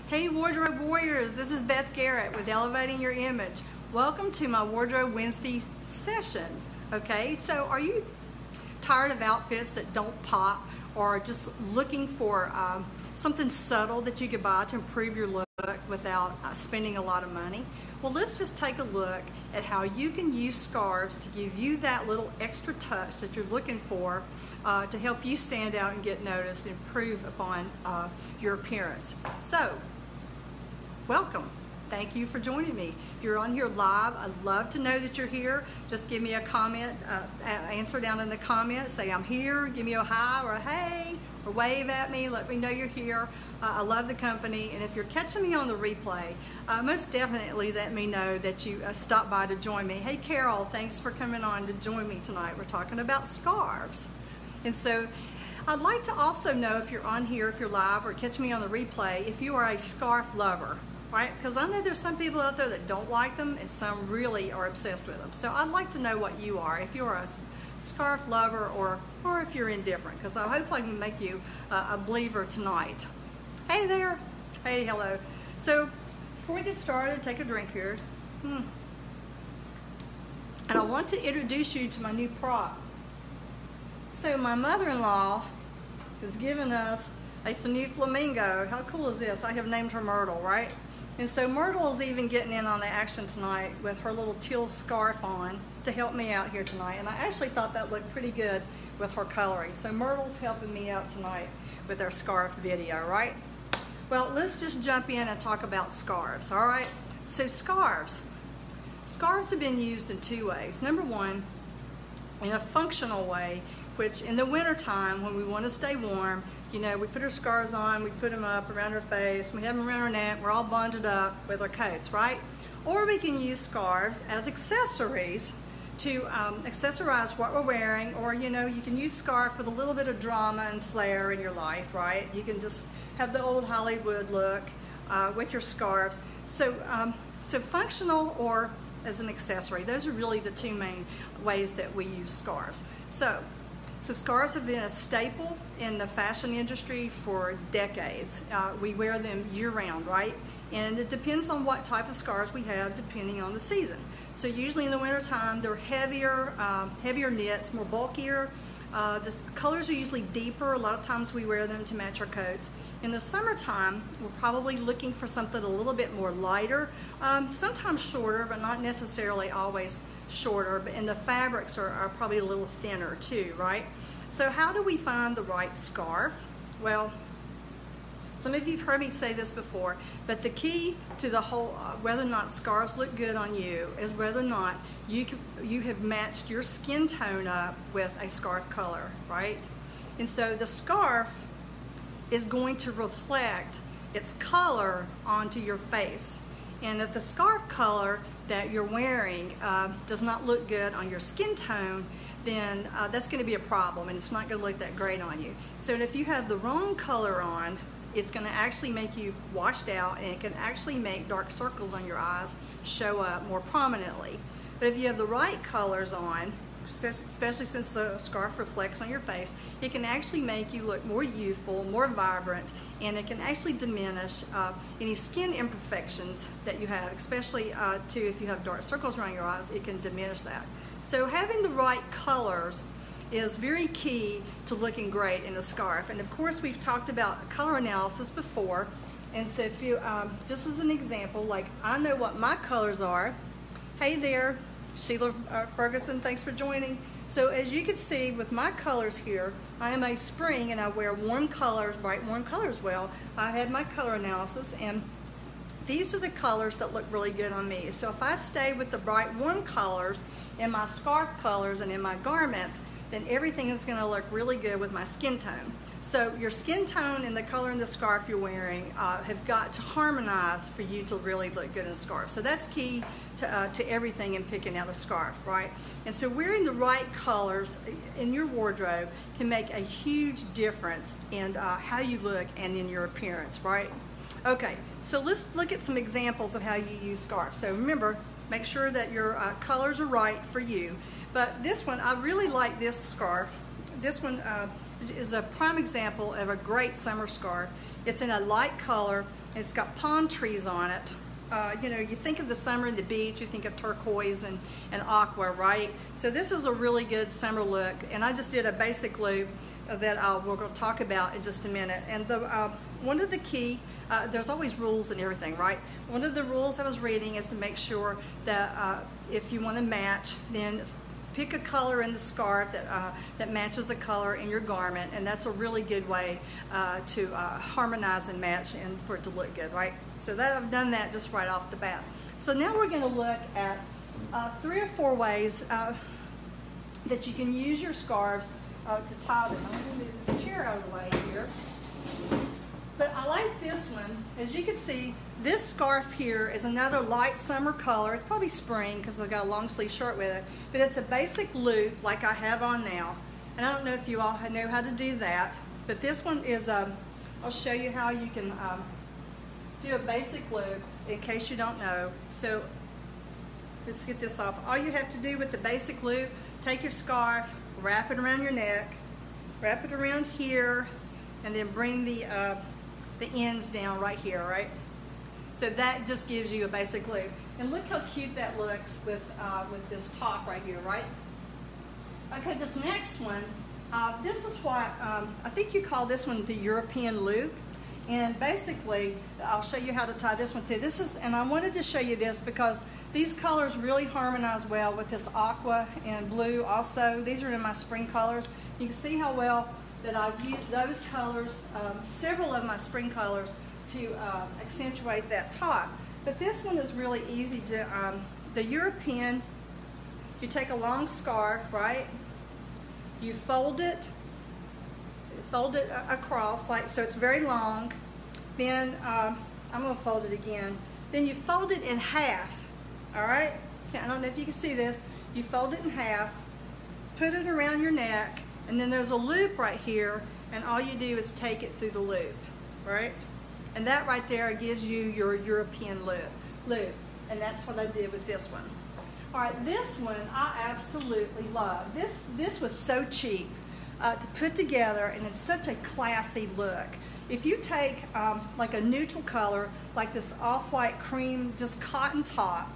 Hey Wardrobe Warriors, this is Beth Garrett with Elevating Your Image. Welcome to my Wardrobe Wednesday session. Okay, so are you tired of outfits that don't pop, or just looking for something subtle that you could buy to improve your look without spending a lot of money? Well, let's just take a look at how you can use scarves to give you that little extra touch that you're looking for to help you stand out and get noticed, improve upon your appearance. So, welcome. Thank you for joining me. If you're on here live, I'd love to know that you're here. Just give me a comment, answer down in the comments, say I'm here, give me a hi or a hey, or wave at me, let me know you're here. I love the company, and if you're catching me on the replay, most definitely let me know that you stopped by to join me. Hey Carol, thanks for coming on to join me tonight. We're talking about scarves. And so I'd like to also know, if you're on here, if you're live or catch me on the replay, if you are a scarf lover. Right? Because I know there's some people out there that don't like them, and some really are obsessed with them. So I'd like to know what you are, if you're a scarf lover or if you're indifferent, because I hope I can make you a believer tonight. Hey there. Hey, hello. So before we get started, take a drink here. And I want to introduce you to my new prop. So my mother-in-law has given us a new flamingo. How cool is this? I have named her Myrtle, right? And so Myrtle is even getting in on the action tonight with her little teal scarf on to help me out here tonight. And I actually thought that looked pretty good with her coloring. So Myrtle's helping me out tonight with our scarf video, right? Well, let's just jump in and talk about scarves, all right? So scarves. Scarves have been used in two ways. Number one, in a functional way, which in the wintertime when we want to stay warm, you know, we put our scarves on, we put them up around our face, we have them around our neck, we're all bonded up with our coats, right? Or we can use scarves as accessories to accessorize what we're wearing, or, you know, you can use scarf with a little bit of drama and flair in your life, right? You can just have the old Hollywood look with your scarves. So, so functional or as an accessory, those are really the two main ways that we use scarves. So scarves have been a staple in the fashion industry for decades. We wear them year-round, right? And it depends on what type of scarves we have depending on the season. So usually in the wintertime, they're heavier, heavier knits, more bulkier. The colors are usually deeper. A lot of times we wear them to match our coats. In the summertime, we're probably looking for something a little bit more lighter, sometimes shorter, but not necessarily always shorter, and the fabrics are probably a little thinner too, right? So how do we find the right scarf? Well, some of you have heard me say this before, but the key to the whole, whether or not scarves look good on you, is whether or not you have matched your skin tone up with a scarf color, right? And so the scarf is going to reflect its color onto your face. And if the scarf color that you're wearing does not look good on your skin tone, then that's going to be a problem, and it's not going to look that great on you. So if you have the wrong color on, it's going to actually make you washed out, and it can actually make dark circles on your eyes show up more prominently. But if you have the right colors on, especially since the scarf reflects on your face, it can actually make you look more youthful, more vibrant, and it can actually diminish any skin imperfections that you have, especially too if you have dark circles around your eyes, it can diminish that. So having the right colors is very key to looking great in a scarf. And of course, we've talked about color analysis before, and so if you, just as an example, like I know what my colors are. Hey there, Sheila Ferguson, thanks for joining. So as you can see with my colors here, I am a spring and I wear warm colors, bright warm colors well. I had my color analysis, and these are the colors that look really good on me. So if I stay with the bright warm colors in my scarf colors and in my garments, then everything is going to look really good with my skin tone. So your skin tone and the color in the scarf you're wearing have got to harmonize for you to really look good in a scarf. So that's key to everything in picking out a scarf, right? And so wearing the right colors in your wardrobe can make a huge difference in how you look and in your appearance, right? Okay, so let's look at some examples of how you use scarves. So remember, make sure that your colors are right for you. But this one, I really like this scarf. This one is a prime example of a great summer scarf. It's in a light color. It's got palm trees on it. You know, you think of the summer and the beach, you think of turquoise and aqua, right? So this is a really good summer look, and I just did a basic loop that we're going to talk about in just a minute. And one of the key, there's always rules and everything, right? One of the rules I was reading is to make sure that if you want to match, then pick a color in the scarf that matches a color in your garment, and that's a really good way to harmonize and match and for it to look good, right? So that I've done that just right off the bat. So now we're going to look at 3 or 4 ways that you can use your scarves to tie them. I'm going to move this chair out of the way here. But I like this one. As you can see, this scarf here is another light summer color. It's probably spring because I've got a long sleeve shirt with it. But it's a basic loop like I have on now. And I don't know if you all know how to do that. But this one is, I'll show you how you can do a basic loop in case you don't know. So let's get this off. All you have to do with the basic loop, take your scarf, wrap it around your neck, wrap it around here, and then bring the ends down right here, right? So that just gives you a basic loop. And look how cute that looks with this top right here, right? Okay, this next one, this is what, I think you call this one the European loop. And basically, I'll show you how to tie this one too. This is, and I wanted to show you this because these colors really harmonize well with this aqua and blue also. These are in my spring colors. You can see how well that I've used those colors, several of my spring colors, to accentuate that top. But this one is really easy to, the European, you take a long scarf, right? You fold it across, like, so it's very long. Then, I'm gonna fold it again. Then you fold it in half, all right? I don't know if you can see this. You fold it in half, put it around your neck, and then there's a loop right here, and all you do is take it through the loop, right? And that right there gives you your European loop. And that's what I did with this one. All right, this one I absolutely love. This was so cheap to put together, and it's such a classy look. If you take like a neutral color, like this off-white cream, just cotton top,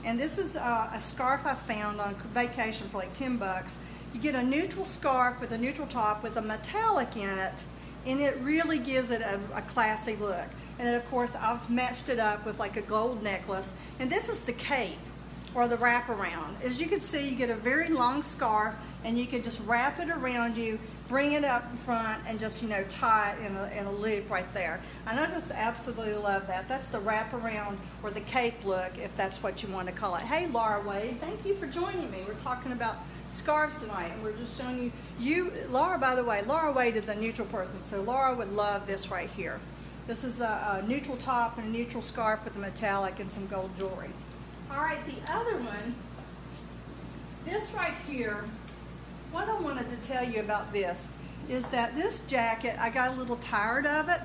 and this is a scarf I found on vacation for like 10 bucks. You get a neutral scarf with a neutral top with a metallic in it, and it really gives it a classy look. And then of course I've matched it up with like a gold necklace, and this is the cape or the wraparound. As you can see, you get a very long scarf, and you can just wrap it around you, bring it up in front, and just, you know, tie it in a loop right there. And I just absolutely love that. That's the wraparound or the cape look, if that's what you want to call it. Hey, Laura Wade, thank you for joining me. We're talking about scarves tonight, and we're just showing you, Laura, by the way, Laura Wade is a neutral person, so Laura would love this right here. This is a neutral top and a neutral scarf with a metallic and some gold jewelry. All right, the other one, this right here, what I wanted to tell you about this is that this jacket, I got a little tired of it.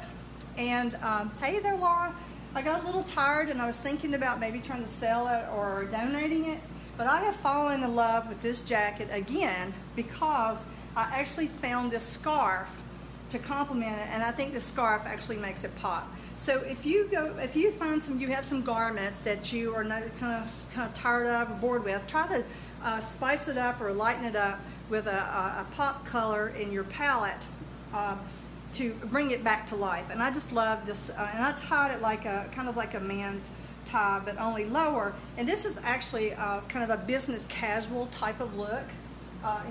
And hey there, Laura. I got a little tired, and I was thinking about maybe trying to sell it or donating it. But I have fallen in love with this jacket again because I actually found this scarf to complement it, and I think the scarf actually makes it pop. So if you find you have some garments that you are not kind of tired of or bored with, try to spice it up or lighten it up with a pop color in your palette to bring it back to life. And I just love this, and I tied it like kind of like a man's tie, but only lower. And this is actually kind of a business casual type of look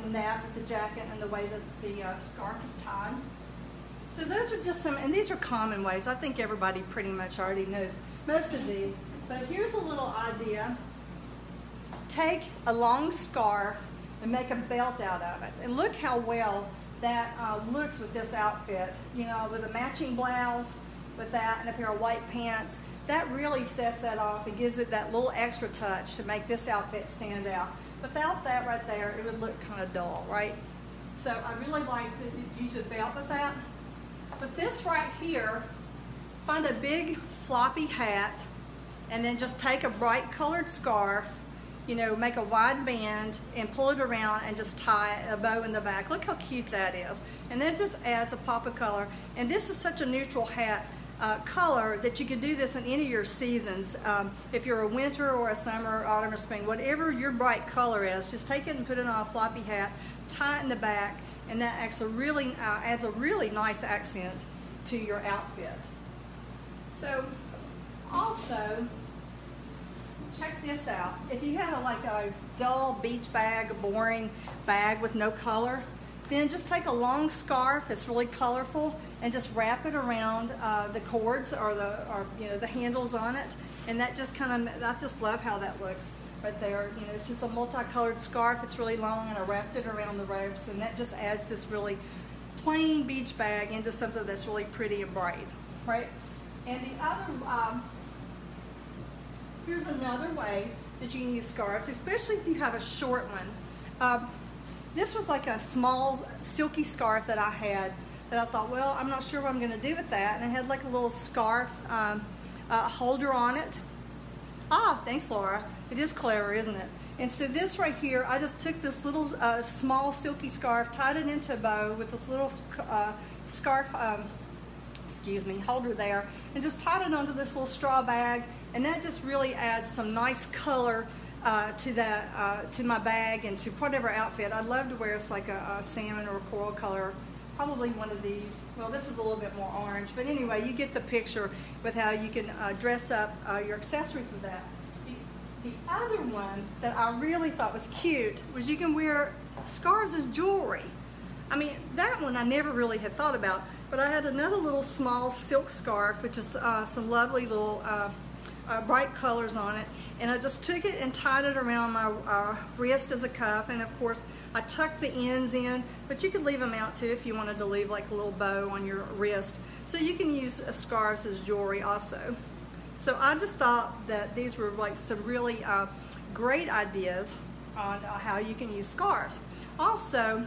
in that with the jacket and the way that the scarf is tied. So those are just some, and these are common ways. I think everybody pretty much already knows most of these. But here's a little idea. Take a long scarf and make a belt out of it. And look how well that looks with this outfit. You know, with a matching blouse, with that, and a pair of white pants. That really sets that off and gives it that little extra touch to make this outfit stand out. Without that right there, it would look kind of dull, right? So I really like to use a belt with that. But this right here, find a big floppy hat, and then just take a bright colored scarf you know, make a wide band and pull it around and just tie a bow in the back. Look how cute that is. And that just adds a pop of color. And this is such a neutral hat color that you can do this in any of your seasons. If you're a winter or a summer, autumn or spring, whatever your bright color is, just take it and put it on a floppy hat, tie it in the back, and that adds a really nice accent to your outfit. So also, check this out. If you have like a dull beach bag, a boring bag with no color, then just take a long scarf that's really colorful and just wrap it around the cords or the handles on it, and that just I just love how that looks right there. You know, it's just a multicolored scarf. It's really long, and I wrapped it around the ropes, and that just adds this really plain beach bag into something that's really pretty and bright, right? And the other, here's another way that you can use scarves, especially if you have a short one. This was like a small silky scarf that I had that I thought, well, I'm not sure what I'm going to do with that. And it had like a little scarf holder on it. Ah, thanks, Laura. It is clever, isn't it? And so this right here, I just took this little small silky scarf, tied it into a bow with this little scarf holder there, and just tied it onto this little straw bag, and that just really adds some nice color to my bag and to whatever outfit. I'd love to wear it's like a salmon or a coral color, probably one of these. Well, this is a little bit more orange, but anyway, you get the picture with how you can dress up your accessories with that. The other one that I really thought was cute was you can wear scarves as jewelry. I mean, that one I never really had thought about, but I had another little small silk scarf, which is some lovely little bright colors on it, and I just took it and tied it around my wrist as a cuff, and of course I tucked the ends in, but you could leave them out too if you wanted to leave like a little bow on your wrist. So you can use scarves as jewelry also. So I just thought that these were like some really great ideas on how you can use scarves. Also,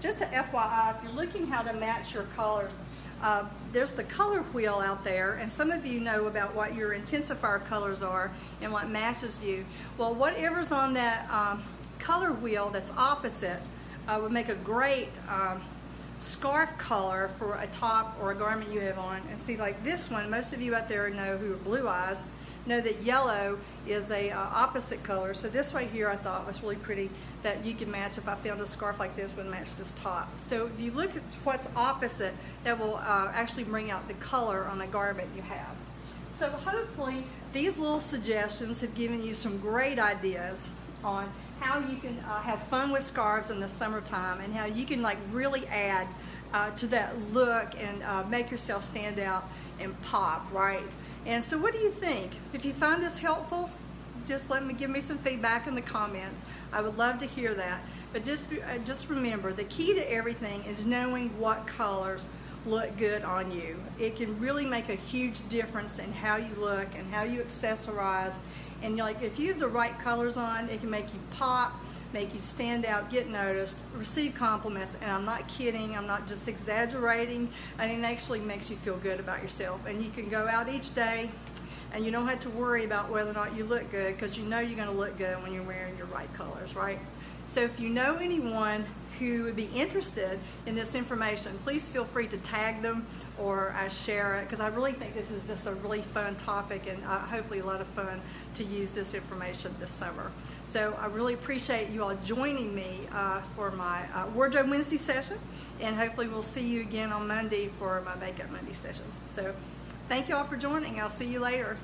just a FYI, if you're looking how to match your colors, there's the color wheel out there, and some of you know about what your intensifier colors are and what matches you. Well, whatever's on that color wheel that's opposite would make a great scarf color for a top or a garment you have on. And see, like this one, most of you out there know who are blue eyes know that yellow is a opposite color. So this right here I thought was really pretty that you can match. If I found a scarf like this would match this top. So if you look at what's opposite, that will actually bring out the color on a garment you have. So hopefully these little suggestions have given you some great ideas on how you can have fun with scarves in the summertime, and how you can like really add to that look and make yourself stand out and pop, right? And so what do you think? If you find this helpful, just give me some feedback in the comments. I would love to hear that. But just remember, the key to everything is knowing what colors look good on you. It can really make a huge difference in how you look and how you accessorize. And like, if you have the right colors on, it can make you pop, make you stand out, get noticed, receive compliments. And I'm not kidding, I'm not just exaggerating, and it actually makes you feel good about yourself. And you can go out each day and you don't have to worry about whether or not you look good, because you know you're going to look good when you're wearing your right colors, right? So if you know anyone who would be interested in this information, please feel free to tag them or share it, because I really think this is just a really fun topic, and hopefully a lot of fun to use this information this summer. So I really appreciate you all joining me for my Wardrobe Wednesday session, and hopefully we'll see you again on Monday for my Makeup Monday session. So thank you all for joining. I'll see you later.